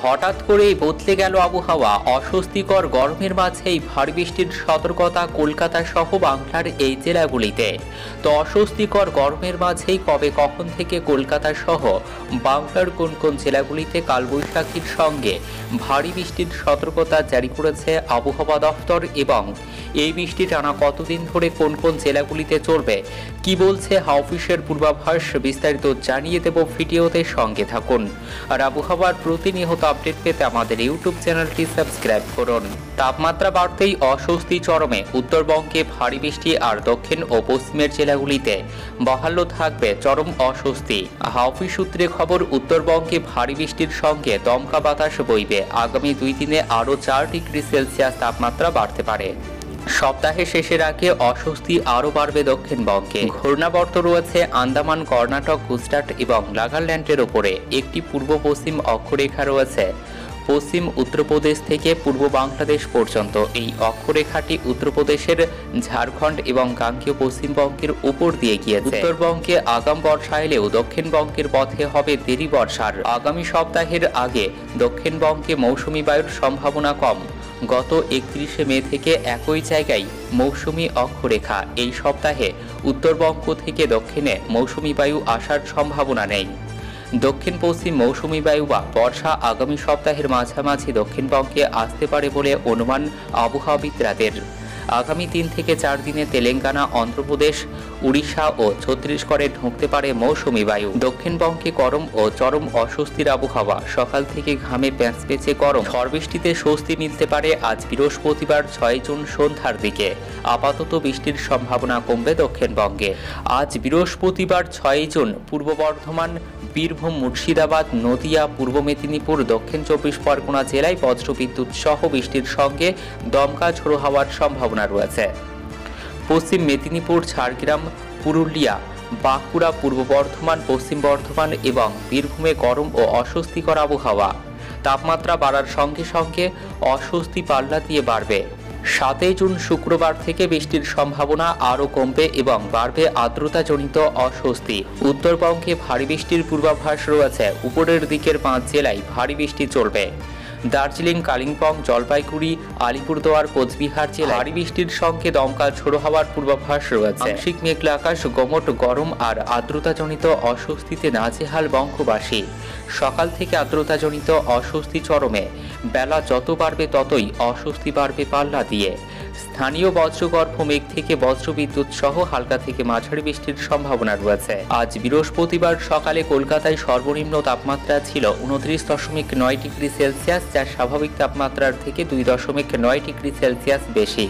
হঠাৎ করেই বদলে গেল আবহাওয়া। অস্বস্তিকর গরমের মাঝেই ভারী বৃষ্টির সতর্কতা কলকাতা সহ বাংলার এই জেলাগুলিতে। তো অস্বস্তিকর গরমের মাঝেই কবে কখন থেকে কলকাতা সহ বাংলার কোন কোন জেলাগুলিতে কালবৈশাখীর সঙ্গে ভারী বৃষ্টির সতর্কতা জারি করেছে আবহাওয়া দফতর, এবং এই বৃষ্টি টানা কতদিন ধরে কোন কোন জেলাগুলিতে চলবে, কি বলছে হাওয়া অফিসের পূর্বাভাস, বিস্তারিত জানিয়ে দেব ভিডিওতে। সঙ্গে থাকুন আর আবহাওয়ার প্রতিনিয়ত আপডেট পেতে আমাদের ইউটিউব চ্যানেলটি সাবস্ক্রাইব করুন। তাপমাত্রা বাড়তেই অস্বস্তি চরমে। উত্তরবঙ্গে ভারী বৃষ্টি আর দক্ষিণ ও পশ্চিমের জেলাগুলিতে বহাল থাকবে চরম অস্বস্তি। হাওয়া অফিস সূত্রে খবর, উত্তরবঙ্গে ভারী বৃষ্টির সঙ্গে দমকা বাতাস বইবে। আগামী 2 দিনে আরও 4 ডিগ্রি সেলসিয়াস তাপমাত্রা বাড়তে পারে। সপ্তাহের শেষের আগে অস্বস্তি আরও বাড়বে দক্ষিণবঙ্গে। ঘূর্ণাবর্ত রয়েছে আন্দামান, কর্ণাটক, গুজরাট এবং নাগাল্যান্ডের ওপরে। একটি পূর্ব পশ্চিম অক্ষরেখা রয়েছে পশ্চিম উত্তরপ্রদেশ থেকে পূর্ব বাংলাদেশ পর্যন্ত। এই অক্ষরেখাটি উত্তরপ্রদেশের ঝাড়খণ্ড এবং গাঙ্গেয় পশ্চিমবঙ্গের উপর দিয়ে গিয়েছে। উত্তরবঙ্গে আগাম বর্ষা এলেও দক্ষিণবঙ্গের পথে হবে দেরি বর্ষার। আগামী সপ্তাহের আগে দক্ষিণবঙ্গে মৌসুমী বায়ুর সম্ভাবনা কম। গত 31শে মে থেকে একই জায়গায় মৌসুমী অক্ষরেখা। এই সপ্তাহে উত্তরবঙ্গ থেকে দক্ষিণে মৌসুমী বায়ু আসার সম্ভাবনা নেই। দক্ষিণ পশ্চিম মৌসুমী বায়ু বা বর্ষা আগামী সপ্তাহের মাঝামাঝি দক্ষিণবঙ্গে আসতে পারে বলে অনুমান আবহাওয়াবিদদের। আগামী 3 থেকে 4 দিনে তেলেঙ্গানা, অন্ধ্রপ্রদেশ, উড়িষ্যা ও ছত্তিশগড়ে ঢুকতে পারে মৌসুমী বায়ু। দক্ষিণবঙ্গে গরম ও চরম অস্বস্তির আবহাওয়া। সকাল থেকে ঘামে প্যাঁচপেঁচে গরম। ঝড় বৃষ্টিতে স্বস্তি মিলতে পারে আজ বৃহস্পতিবার 6 জুন সন্ধ্যার দিকে। আপাতত বৃষ্টির সম্ভাবনা কমবে দক্ষিণবঙ্গে। আজ বৃহস্পতিবার 6 জুন পূর্ব বর্ধমান, বীরভূম, মুর্শিদাবাদ, নদিয়া, পূর্ব মেদিনীপুর, দক্ষিণ 24 পরগনা জেলায় বজ্রবিদ্যুৎ সহ বৃষ্টির সঙ্গে দমকা ঝোড়ো হওয়ার সম্ভাবনা রয়েছে। পশ্চিম মেদিনীপুর, ঝাড়গ্রাম, পুরুলিয়া, বাঁকুড়া, পূর্ব বর্ধমান, পশ্চিম বর্ধমান এবং বীরভূমে গরম ও অস্বস্তিকর আবহাওয়া। তাপমাত্রা বাড়ার সঙ্গে সঙ্গে অস্বস্তি পাল্লা দিয়ে বাড়বে। 7 জুন শুক্রবার থেকে বৃষ্টির সম্ভাবনা আরও কমবে এবং বাড়বে আর্দ্রতাজনিত অস্বস্তি। উত্তরবঙ্গে ভারী বৃষ্টির পূর্বাভাস রয়েছে। উপরের দিকের 5 জেলায় ভারী বৃষ্টি চলবে। দার্জিলিং, কালিম্পং, জলপাইগুড়ি, আলিপুরদুয়ার, কোচবিহার জেলায় ভারী বৃষ্টির সঙ্গে দমকা ঝোড়ো হওয়ার পূর্বাভাস রয়েছে। আংশিক মেঘলা আকাশ, গমট গরম আর আর্দ্রতাজনিত অস্বস্তিতে নাজেহাল বঙ্গবাসী। সকাল থেকে আর্দ্রতাজনিত অস্বস্তি চরমে। বেলা যত বাড়বে ততই অস্বস্তি বাড়বে পাল্লা দিয়ে। স্থানীয় বজ্রগর্ভ মেঘ থেকে বজ্রবিদ্যুৎ সহ হালকা থেকে মাঝারি বৃষ্টির সম্ভাবনা রয়েছে। আজ বৃহস্পতিবার সকালে কলকাতায় সর্বনিম্ন তাপমাত্রা ছিল 29.9 ডিগ্রি সেলসিয়াস, যা স্বাভাবিক তাপমাত্রার থেকে 2.9 ডিগ্রি সেলসিয়াস বেশি।